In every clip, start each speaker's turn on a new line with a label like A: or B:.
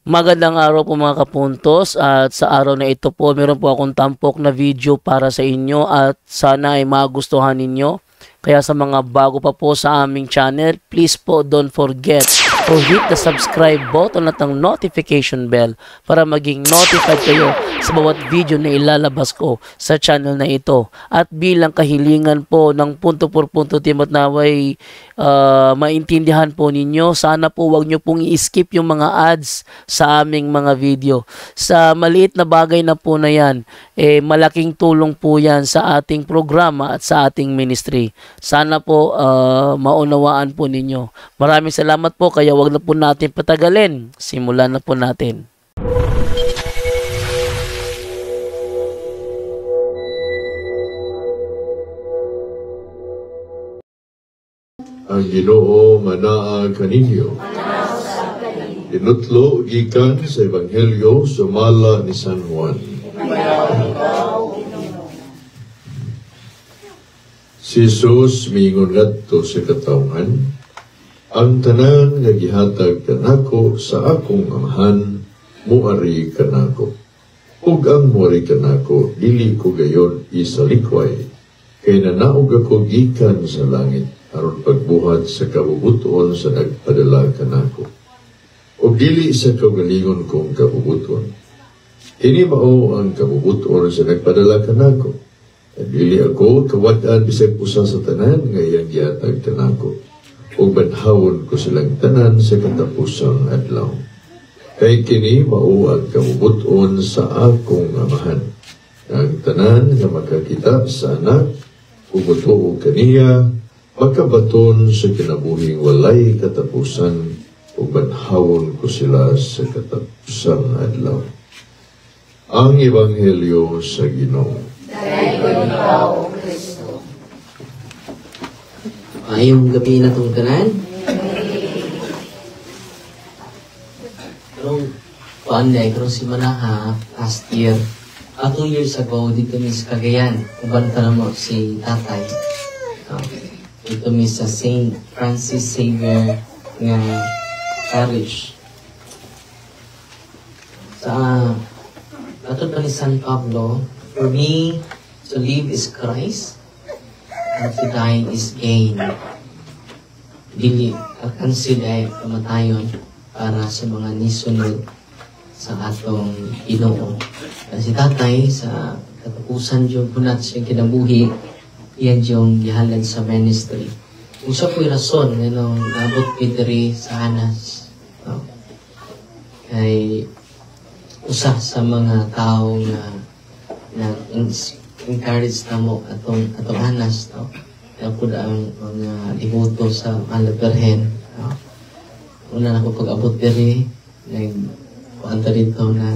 A: Magandang araw po mga kapuntos, at sa araw na ito po meron po akong tampok na video para sa inyo at sana ay magustuhan ninyo. Kaya sa mga bago pa po sa aming channel, please po don't forget to hit the subscribe button at ang notification bell para maging notified kayo sa bawat video na ilalabas ko sa channel na ito. At bilang kahilingan po ng punto por punto team at naway maintindihan po ninyo, sana po wag nyo pong i-skip yung mga ads sa aming mga video. Sa maliit na bagay na po na yan, malaking tulong po yan sa ating programa at sa ating ministry. Sana po maunawaan po ninyo. Maraming salamat po, kaya wag na po natin patagalin. Simulan na po natin.
B: Ang Ginoo manaa kaninyo. Tinutlo gikan sa Ebanghelyo sumala ni San Juan. Si Jesus miingon ngadto sa katawhan, ang tanan nga gihatag kanako sa akong amahan muari kanako. Ug ang muari kanako dili ko gayon isalikway, kay nanaog ako gikan sa langit aron pagbuhat sa kabubuton sa nagpadala kanako. O dili sa kaugalingon kong kabubuton. Kini mao ang kabubuton sa nagpadala kanako. At dili ako kawad-an bisag usa sa tanan nga iyang gihatag kanako. O banhawon ko silang tanan sa katapusang adlaw. Kay kini mao ang kabubuton sa akong amahan. Ang tanan nga makakita sa anak, umutuo kaniya, makabaton sa kinabuhing walay katapusan o banhawon ko sila sa katapusang adlaw. Ang Ebanghelyo sa Ginoo.
C: Dayon ikaw, O Kristo.
D: Ayong gabi na itong tanan. Karong paanday, karong si Manaha, last year, 2 years ago, dito mi sa Cagayan, kubanta na mo si tatay. Dito mi sa St. Francis Xavier nga parish. Sa atod pa ni San Pablo, for me, to live is Christ, and to die is gain. Dili, akan sila kamatayon para sa mga nisunod sa atong Ginoo. Si tatay, sa katapusan yung punat siya kinabuhi, yan yung gihalad sa ministry. Kung siya po'y rason, nung nabot piteri sa Anas. Kay usa sa mga tao na encourage na mo atong Anas. Ako na ang mga devoto sa Mahal Birhen. Una na ako pag-abot diri, nagpuanta dito na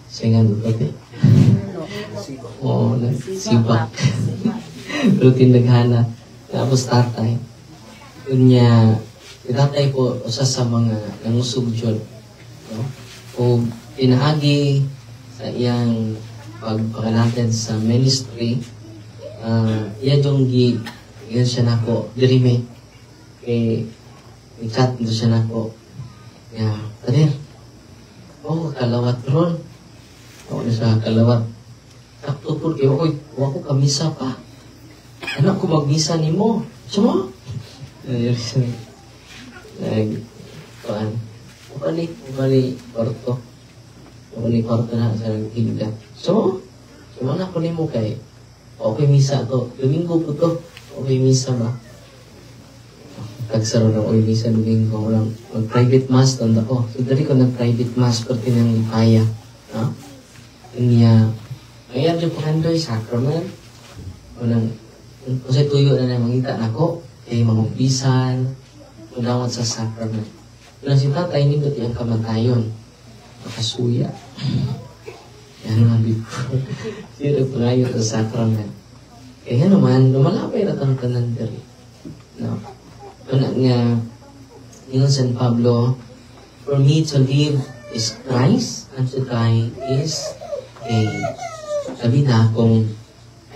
D: singan doon. Oo, nagsibak. Routine naghana. Tapos tatay. Kunya, si tatay po, usa sa mga nangusog dyan. No? O pinaagi sa iyang pagpakalatid sa ministry, yan yung yan siya nako, dirime. Kay, i-chat nito siya nako. Tadir, kalawat ron. Oo na siya, kalawat. Takto po, ako kamisa pa. Anak ko magmisa ni mo. Sama? Nag-kuhan. Upali, kwarto. Upali, kwarto na sa higda. Sama? Sama na ko ni mo kay. Okay, misa to. Domingo po to. Okay, misa ba? Tagsaro ng okay, misa Domingo. Walang mag-private mass tanda ko. So, dali ko nag-private mass pati ng ipaya. Kanya, kaya dyan po kandoy, sacrament. Walang, kasi tuyo na mangita na ko, kay mamagbisan, unawat sa sacrament. Walang si tatay, nindot yung kamatayon. Makasuya. Yan nga before. Sino pangayon sa sacrament. Kaya naman, lumalapay na itong tanandari. No? Kaya nga, yung San Pablo, for me to live is Christ, and to die is gain. Sabi na kung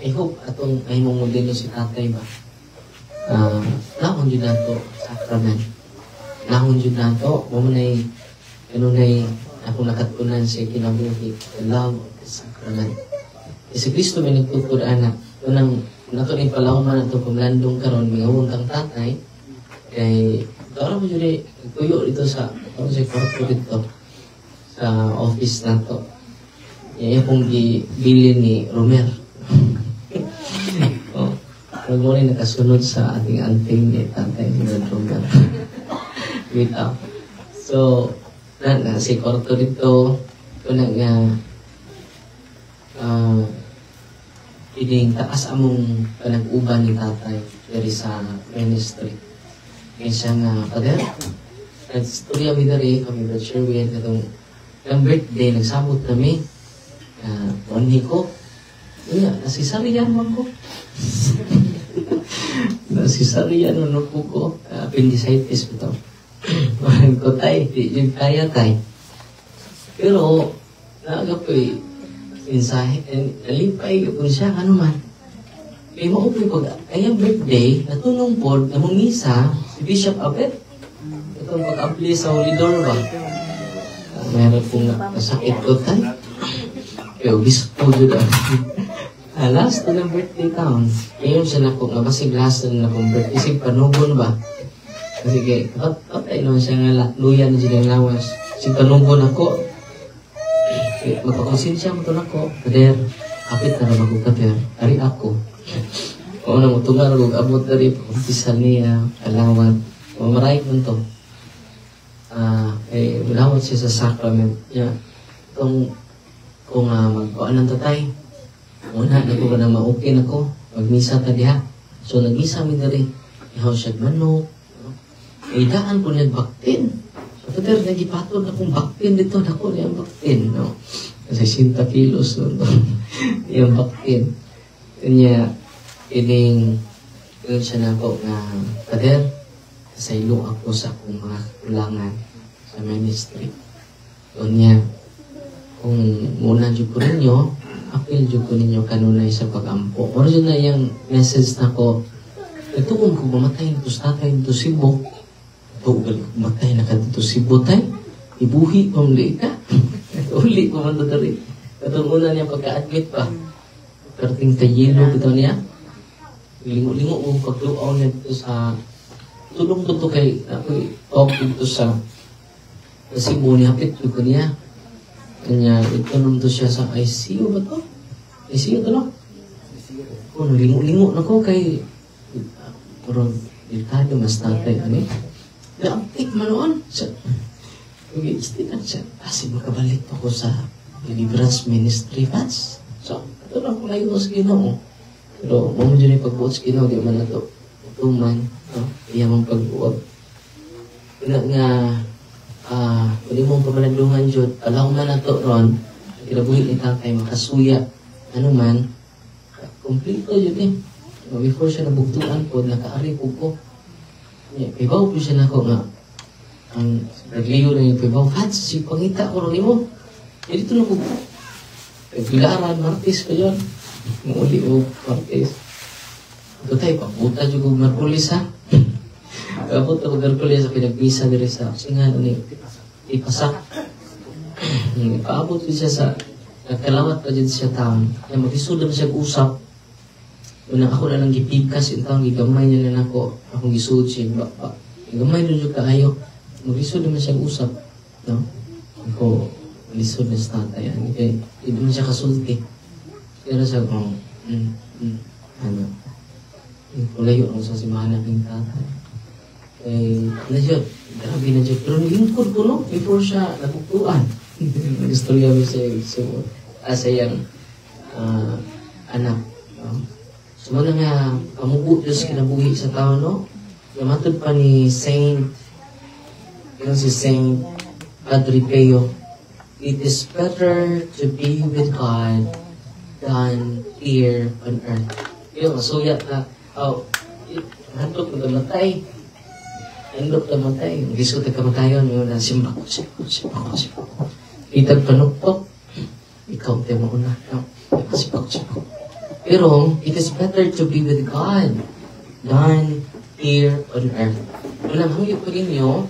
D: I hope atong ay mong modelo si tatay ba. Nahon yun na to, sacrament. Nahon yun na to, mo manay kanunay ako nakatunan sa kinabuhi, the love of the sacrament. Si Kristo may nagtutur anak, unang nato ni palawman ato kumlandong karon mingawon kang tatay, kay tara mo jud kuyo dito sa kwarto dito sa office nato. Iya pong gibili ni Romer. Oh, wag mo rin nakasunod sa ating anting ni tatay ni Romer. Wait up. So, si kwarto dito, kuna nga ining taas among panag-uban ni tatay dari sa ministry. Kaya siya nga, Father, nagstorya mi dari kami Brad Sherwin, katong ang birthday, nagsabot kami. Wanhi ko, nasisariyan mo ko. Nasisariyan mo ko. Appendicitis ito. Wanhi ko tay, di yung kaya tay. Pero, naagapoy, mensahe, nalipay kung siya, ano man. May maupoy pag, ayang birthday, natunong po, namumisa, si Bishop Abet. Itong pag-apply sa Holy Door ba? Meron pong nasakit ko tayo. Kaya ubis po dyan. Last na ng birthday count. Ngayon siya na po, mabasig last na akong birthday. Isig panugon ba? Kasi kaya, patay naman siya nga luyan na siya lawas. Isig panugon ako. Magpakonsensya mo ito na ko. Kader, kapit na naman ko kader. Ari ako. O na mo tungar ko, abot na rin. Pagkumpisan niya, kalawan. Mamaray mo ito. Malawat siya sa sacrament. Kung magpaan ng tatay, una, naku ka na ma-okay na ko. Magmisa ta diha. So, nag-misa mi na rin. Ihaw siya manok. Daan po niya baktin. Pater, nagipatod akong baktin dito. Ako niyang baktin. No? Kasi 60 kilos. No? Niyang baktin. Kanya, ining siya na ako na, Pater, kasaylo ako sa akong mga kulangan sa ministry. Doon niya, kung muna dyan ko ninyo, apil dyan ko ninyo kanunay sa pag-ampo. Or dyan na yung message na ko, ito kung mamatay nito sa tatay nito sibo, matay na ka dito si Butay, ibuhi kong liit ka. Uli ko man ito rin. Katong una niya pagka-admit pa. Karting tayilo ito niya. Lingo-lingo o pagluaw niya dito sa tulong dito kay ako'y talk dito sa Cebu niya. Hapit ko niya. Kanya ito naman to siya sa ICU ba to? ICU ito lang? O, lingo-lingo na ko kay puro ditado mas tatay. Ano Naamtik manoon. Pag-iistinan siya. Kasi makabalik ako sa Deliverance Ministry Vans. So, ito lang kung layo sa Ginoo. Pero, mo dyan yung pagbuot sa Ginoo, di man na ito. Tuman, iya mong pagbuot. Nga, pwede mong pamalandungan dyan, alaw man na ito ron, kinabuhi ni tatay, makasuya, ano man, kumplito dyan eh. Before siya nabugtuan po, nakaari po po. Pibaw po siya na ako nga. Ang nagliyo na yung pibaw. Hats, si pangita ko rin mo. Eh, dito na po. Pilaran, Martes pa yun. Muli o Martes. Ito tayo, papunta dyan kong Merkulis ha. Papunta kong Merkulis sa pinagbisa diri sa singan ni Ipasak. Paabot ko siya sa nagkalawat pa dyan siya taon. Kaya mag-isod na siya usap. Unang ako na lang gipikas yung taong gigamay niya na ako. Akong gisud siya. Gigamay na siya kaayo. Mag-isod naman siya usap. No? Ako, mag-isod na sa tatay. Kaya, hindi naman siya kasulti. Kaya siya, ano, kulayo ako sa simahan ng tatay. Kaya, na siya, grabe na siya. Pero nilingkod ko, no? Before siya nabuktuan. Nag-istorya mo siya. So, asayang anak. No? So, muna nga, pamugot Diyos kinabuhi sa tao, no? Namatod pa ni Saint Padre Pio, it is better to be with God than here on earth. Yung masuyat na, handok na kamatay. Handok na matay. Gusto na kamatayon, yung simba ko. Itag panuktok, ikaw tayo mauna. Simba ko. Pero, it is better to be with God than here on earth. Walang hangyo pa rin nyo,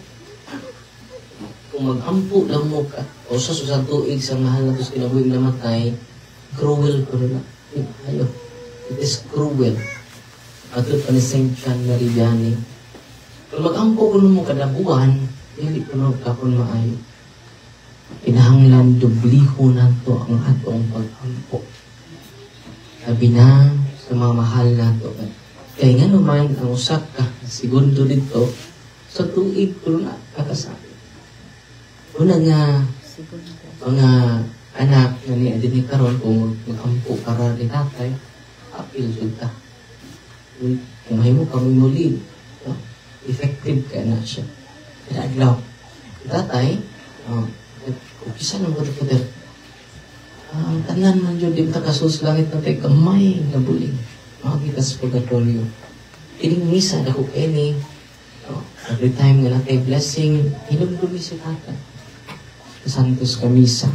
D: kung mag-ampo lang mo ka, o sa susang tuig sa mahal na tos kinabuhing namatay, cruel ko rin na. Ayo, it is cruel. Ato pa ni St. John Mary Vianney. Kung mag-ampo ko mo kada buwan, hindi ko na kapon maayo. Kinahanglan dubliho na to ang atong pag-ampo. Sabi na sa mga mahal na to. Kaya nga naman, ang usak ka, segundo dito, sa tuig ko na kakasabi. Una nga, mga anak na ni Adini karon kung mag-ampo para ni tatay, apil ka. Kung may mo kami muli, no? Effective ka na siya. Kaya aglaw. Tatay, kisa ng puter-puter. Tanan man yun, di ba kasus langit na tayo kamay na buling. Makakita sa purgatorio. Ining misa na ko any. Every time nga natay blessing, hinumdumi si tatay. Sa Santos ka misa.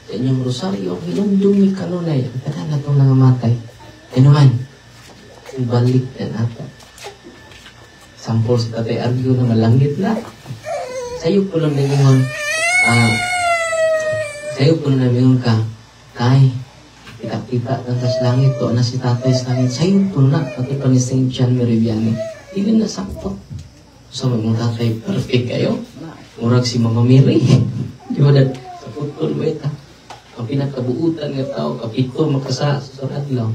D: Sa inyong rosaryo, hinumdumi kanunay. Ang tanan na itong nangamatay. Ano man, balik na natin. Sampol sa tatay argue na malangit na. Sa'yo po lang namingon, sa'yo po lang namingon ka, Tay, kita-kita ng tas langit, to na si tatay sa langit, sa'yo po na, pati pa ni St. John Mary Vianney. Hindi na sakto. Sa mga tatay, perfect kayo. Murag si Mama Mary. Di ba na, sa putol ba ito? Ang pinakabuutan ng tao, kapito, makasa, sa adlaw.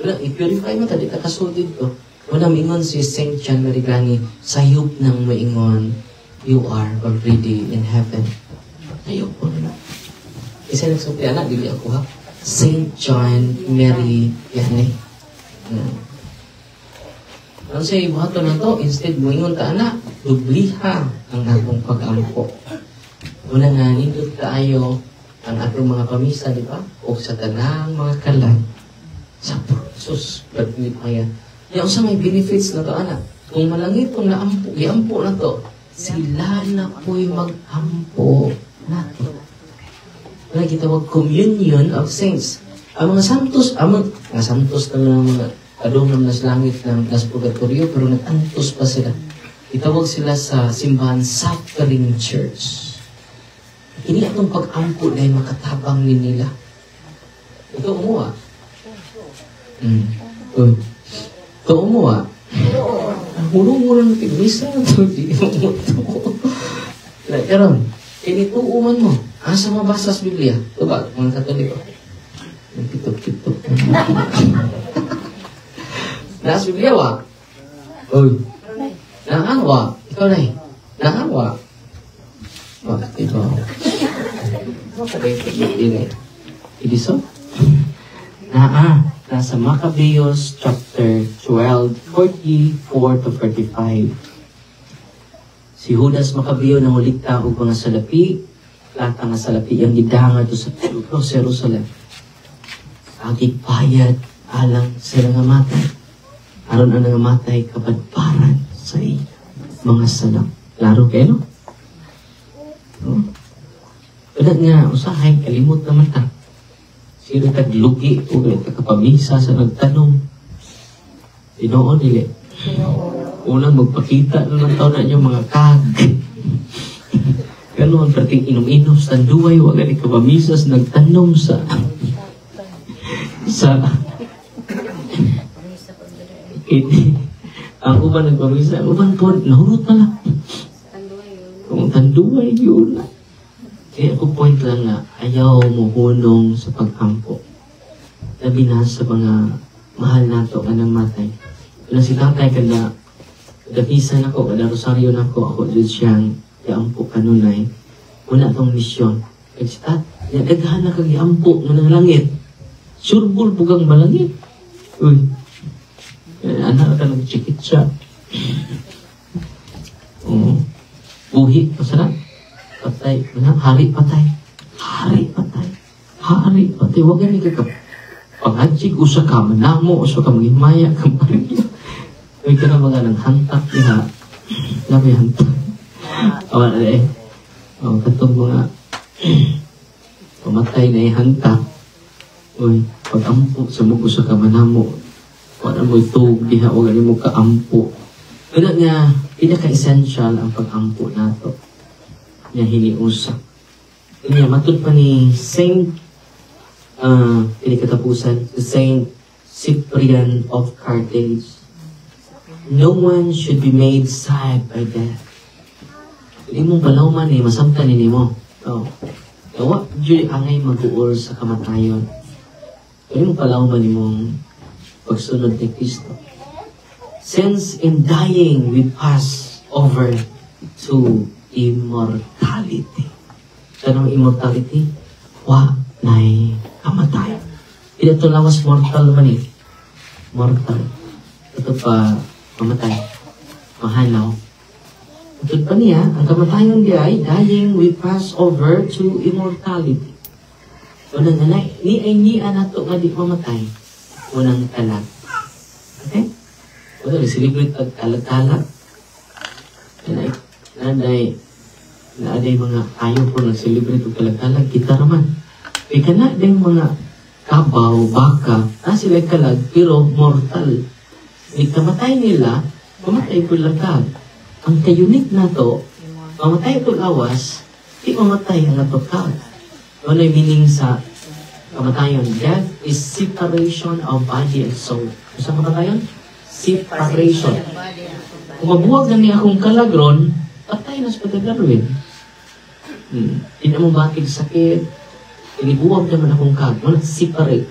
D: Wala, i-purify mo, tadi kakasulid ko. Wala maingon si St. John Mary Vianney, sayop ng maingon, you are already in heaven. Sayop po na. Isa nagsupi, anak, dili ako ha. St. John Mary Vianney. Ano sa ibuhato na to, instead maingon ta anak, dubliha ang atong pag-ampo. Una nga, nindot kaayo ang atong mga pamisa, di ba? O sa tanang mga kalan. Sa sus, ba't hindi pa yan? Yung sa may benefits na to, anak. Kung malangit kung naampo, iampo na to, sila na po'y mag-ampo na to. Wala kitawag communion of saints. Ang mga santos, mga santos na lang mga kadungam na sa langit ng Las Purgatorio, pero nag-antos pa sila. Itawag sila sa simbahan Suffering Church. Ini atong pag-ampo dahil makatabang ni nila. Ito umuha. Ito umuha. Hulong-hulong ng tigbisa. Hindi mo ito. Karon, kinituuman mo. Asa mabasa sa Biblia? Ito ba, mga Katoliko? Pitok-pitok. Nasa Biblia, wa? Uy. Naan, wa? Ikaw na eh. Naan, wa? Bakit ito? It is so? Nasa Maccabeus chapter 12, 44 to 45. Si Judas Maccabeo nang ulikta og mga salapi, lata nga salapi ang gidanga to sa Jerusalem. Agig payad alang sila nga matay. Aron ang nga matay kabadbaran sa mga salap. Klaro kayo, no? Ulat nga, usahay, kalimot naman ta. Sino taglugi o kakapamisa sa nagtanong. Inoon nila. Unang magpakita naman taon na yung mga kag. Ganon, perting inom-inom sa tanduay, wag ni kapamisas, nagtanong sa ang uban nagpamisa, uban po, nahurot na lang. Kung tanduay yun. Kaya ako point lang na ayaw mo hunong sa pag-ampo. Labi na sa mga mahal nato ka ng matay. Kung si tatay kada gapisan ako, kada rosaryo na ako dyan siyang iampo kanunay. Wala tong misyon. Kaya si tatay, daghan na kag iampo nga ng langit. Surbol bugang malangit. Uy, anak ka nagchikit siya. Buhi, masarap. Patay, hari patay. Hari patay. Hari patay. Huwag yan ka pag-adsig, usa ka, manamo, usa ka magimaya, kamarigya. Huwag ka na mga nang hantak niya. Labi hantak. Awan na eh. Katong mga pamatay na ihantak. Uy, pag-ampo, samog usa ka, manamo. Wala mo itog, diha, huwag mo ka-ampo. Kaya nga, pinaka-essential ang pag-ampo nato. niya hiniusa. Kanya matud pa ni Saint katapusan, the Saint Cyprian of Carthage. No one should be made sad by death. Hindi mong balawman masabtan ni mo. Dawa, dyan angay mag-uol sa kamatayon. Hindi mong balawman ni mong pagsunod ni Kristo. Since in dying we pass over to immortality. Anong immortality? Wa na'y kamatayon. Hindi ito lawas mortal man Mortal. Ito pa mamatay. Mahalaw. Ito pa niya, ang kamatayon di ay dying we pass over to immortality. Unang anay, ni anato nga di mamatay. Unang talag. Okay? Wala, celebrate at talag-talag. Naaday mga ayaw po nag-celebrate at talag-talag. Kita naman. May kana din mga kabaw, baka, sila kalag, pero mortal. Di kamatay nila, mamatay po lagag. Ang kayunik na to, mamatay po awas, di mamatay ang natokag. Wala meaning sa kamatayon. Death is separation of body and soul. Sa kamatayon? Separation. Kung mabuwag na niya akong kalagron, patay na sa pagkagarwin. Hindi mo batig sakit, inibuwag naman akong kag. Wala separate.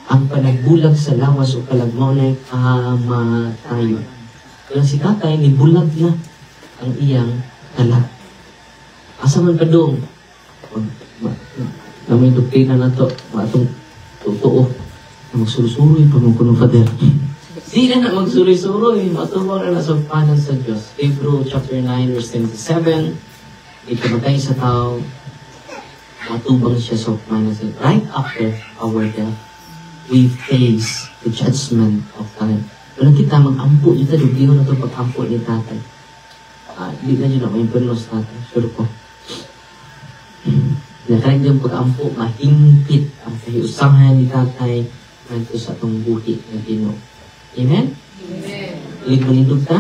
D: Ang panagbulag sa lawas o kalagmaw na kamatayon. Kaya si tatay, nibulag na ang iyang kalag. Asa man pa doon? Na may doktrina na to, matong totoo, na magsurusuroy pa mong punong Father. Di na magsurusuroy, matubang na nasampanan sa Diyos. Hebrew chapter 9 verse 27, ikamatay sa tao, matubang siya sa panan sa right after our death, we face the judgment of time. Walang kita mag-ampo dito, dugiho na ito pag-ampo ni tatay. Di na dyan ako yung pernos tatay, sure ko. Nakarang dyan pag-ampo, mahimpit ang kahiusahan ni tatay nandito sa itong buhi na Ginoo. Amen?
C: Amen.
D: Ulit manindog ta?